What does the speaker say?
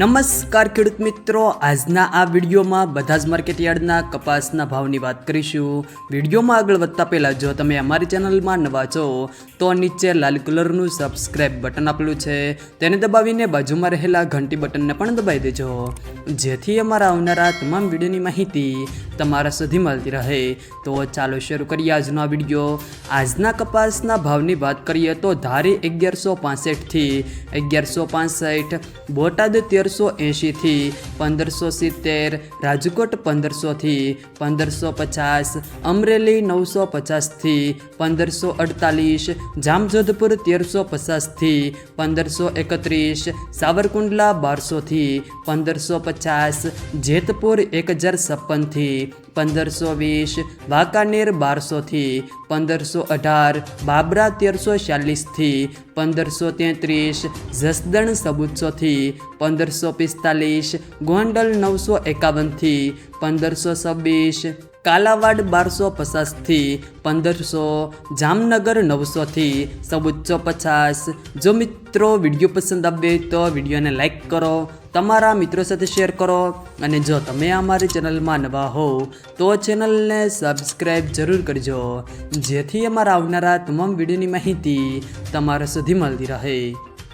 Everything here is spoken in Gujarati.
નમસ્કાર ખેડૂત મિત્રો, આજના આ વિડીયોમાં બધા જ માર્કેટયાર્ડના કપાસના ભાવની વાત કરીશું। વિડીયોમાં આગળ વધતા પહેલાં જો તમે અમારી ચેનલમાં નવા છો તો નીચે લાલ કલરનું સબસ્ક્રાઇબ બટન આપેલું છે તેને દબાવીને બાજુમાં રહેલા ઘંટી બટનને પણ દબાવી દેજો, જેથી અમારા આવનારા તમામ વિડીયોની માહિતી તમારા સુધી મળતી રહે। તો ચાલો શરૂ કરીએ આજનો આ વિડીયો। આજના કપાસના ભાવની વાત કરીએ તો ધારી 1165 થી 1165, બોટાદ 1380 થી 1570, રાજકોટ 1500 થી 1550, અમરેલી 950 થી 1548, જામજોધપુર 1350 થી 1531, સાવરકુંડલા 1200 થી 1550, જેતપુર 1056 થી 1520, વાંકાનેર 1200 થી 1518, બાબરા 1346 થી 1533, જસદણ 1400 થી 1545, ગોંડલ 951 થી 1526, કાલાવાડ 1250 થી 1500, જામનગર 900 થી 1450। જો મિત્રો વિડીયો પસંદ આવે તો વિડીયોને લાઈક કરો, તમારા મિત્રો સાથે શેર કરો, અને જો તમે અમારી ચેનલમાં નવા હો તો ચેનલને સબસ્ક્રાઈબ જરૂર કરજો, જેથી અમારા આવનારા તમામ વિડીયોની માહિતી તમારા સુધી મળતી રહે।